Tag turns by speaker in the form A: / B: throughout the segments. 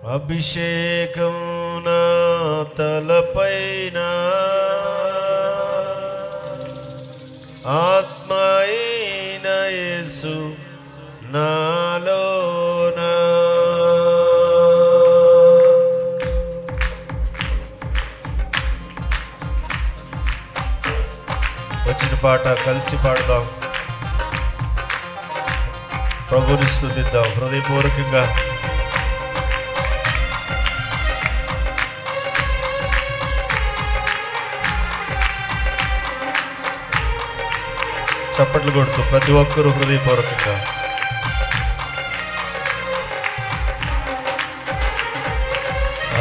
A: అభిషేకం నా తలపైన, ఆత్మ అయిన యేసు నాలోన. వచ్చిన పాట కలిసి పాడదాం, ప్రభుని స్తుతిద్దాం హృదయపూర్వకంగా. చప్పట్లు కొడుతూ ప్రతి ఒక్కరూ హృదయపూర్వకంగా.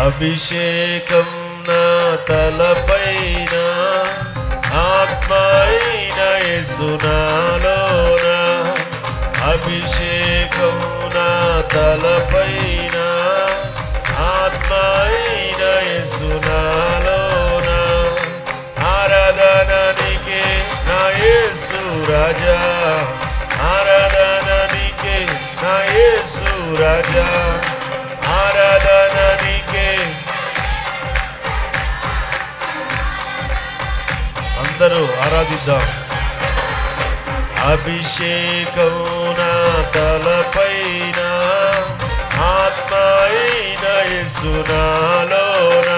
A: అభిషేకం నా తలపైన, ఆత్మ అయిన యేసు నాలోన. అభిషేకం నా తలపైన, ఆత్మ అయిన యేసు నాలోన. ఆరాధన నీకే నా యేసు రాజా, ఆరాధన నీకే నా యేసు రాజా, ఆరాధన నీకే. అందరూ ఆరాధిద్దాం. అభిషేకం నా తలపైన, ఆత్మ అయిన యేసు నాలోన.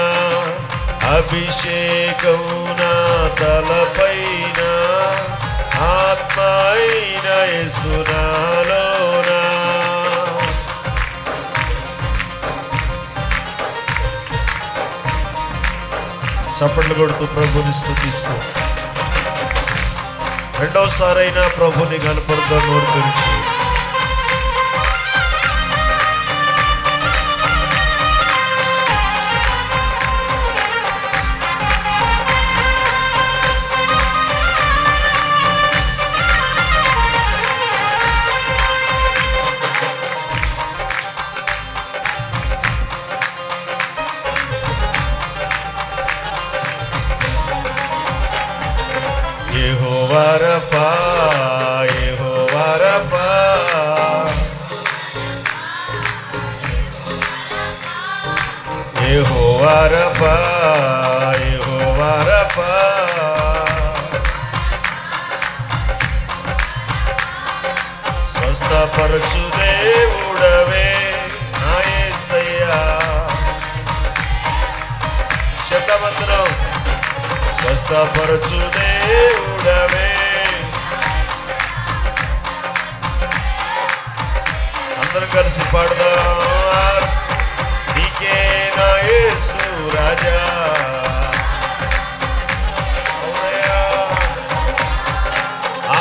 A: అభిషేకం నా తలపైన, ఆత్మ అయిన యేసు నాలోన. చప్పట్లు కొడుతూ ప్రభుని స్తుతిస్తూ రెండోసారైనా ప్రభుని కనపడదాం నోరు తెరిచి. యెహోవా రఫా, యెహోవా రఫా, యెహోవా రఫా, యెహోవా రఫా. స్వస్థపరచు దేవుడవే నా యేసయ్యా. శతమంత్రం. స్వస్థపరచు దేవుడవే. అందరం కలిసి పాడదాం. నీకే నా యేసు రాజా,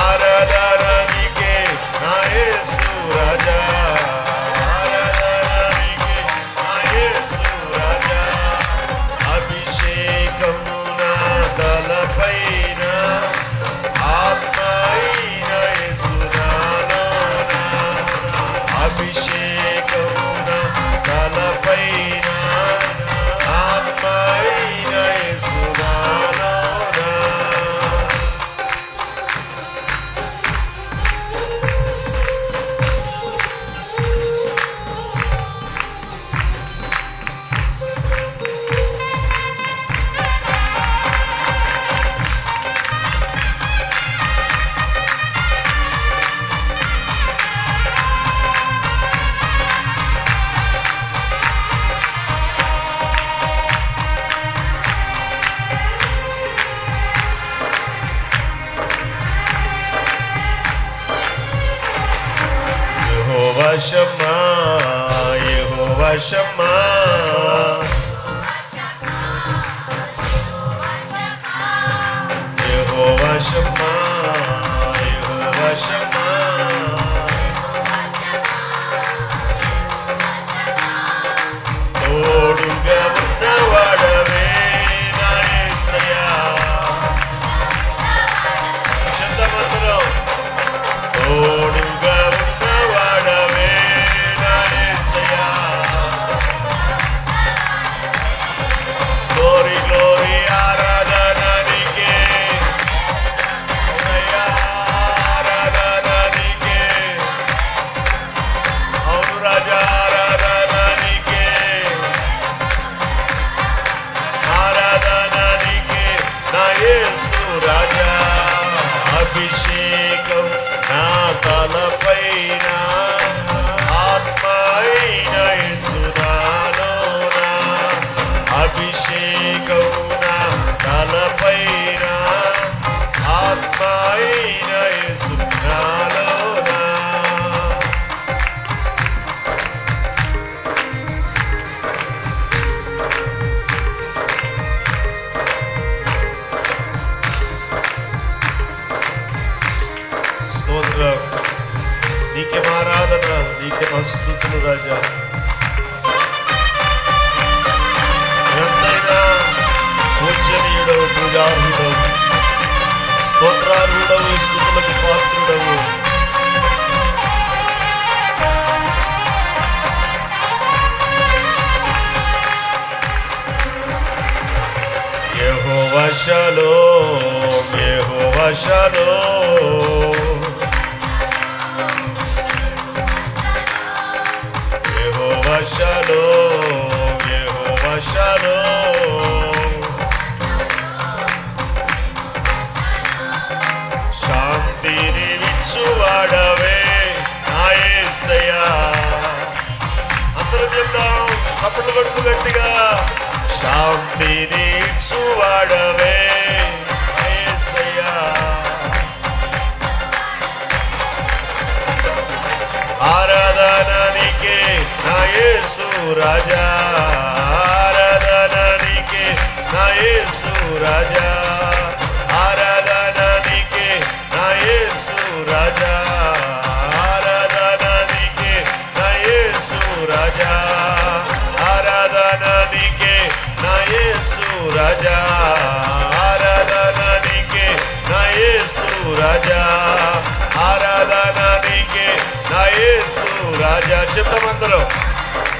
A: ఆరాధన నీకే నా యేసు రాజా, ఆరాధన నీకే నా యేసు రాజా. అభిషేకం తలపైన, ఆత్మ అయిన యేసు నాలోన. అభిషేకం తలపైన, ఆత్మ అయిన యేసు నాలోన. యెహోవా షమ్మా, యెహోవా షమ్మా, యెహోవా షమ్మా, యెహోవా షమ్మా. తోడుగా ఉన్నవాడవే నా యేసయ్యా. శతమంత్రం. తోడుగా ఉన్నవాడవే నా యేసయ్యా. గ్లోరీ గ్లోరీ ఆరాధన నీకే. నీకే స్తుతులు రాజా. ఎంతైనా పూజనీయుడవు, పూజార్హుడవు, స్తోత్రార్హుడవు, స్తుతులకు పాత్రుడవు. యెహోవా షలోమ్, యెహోవా షలోమ్, యెహోవా షలోమ్, యెహోవా షలోమ్. శాంతిని విచ్చువాడవే నా యేసయ్యా. అందరూ చెప్తాం చప్పట్లు కొడుతూ గట్టిగా. శాంతిని ఇచ్చువాడవే నా యేసయ్యా. ఆరాధన నీకే నా యేసు రాజా, ఆరాధన నీకే నా యేసు రాజా, ఆరాధన నీకే నా యేసు రాజా, ఆరాధన నీకే నా యేసు రాజా, ఆరాధన నీకే నా యేసు రాజా, ఆరాధన నీకే నా యేసు రాజా, ఆరాధన నీకే నా యేసు రాజా. చెప్తామందరం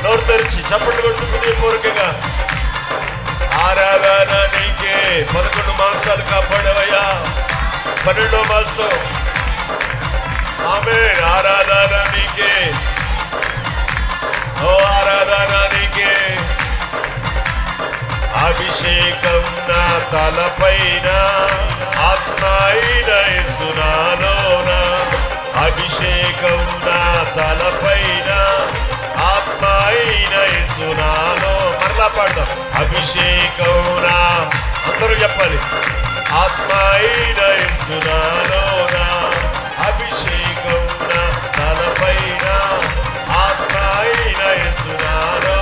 A: నోరు తెరిచి చప్పట్లు కొడుతూ హృదయపూర్వకంగా. ఆరాధన నీకే. 11 మాసాలు కాపాడవయ్యా, 12వ మాసం. ఆమేన్. ఆరాధన నీకే, ఓ ఆరాధన నీకే. అభిషేకం నా తలపైన, ఆత్మ అయిన యేసు నాలోన. అభిషేకం నా తలపైన, ఆత్మ అయిన యేసు నాలో. మరలా పాడదాం. అభిషేకం నా, అందరూ చెప్పాలి. ఆత్మ అయిన యేసు నాలోన. అభిషేకం నా తలపైన, ఆత్మ అయిన యేసు నాలో.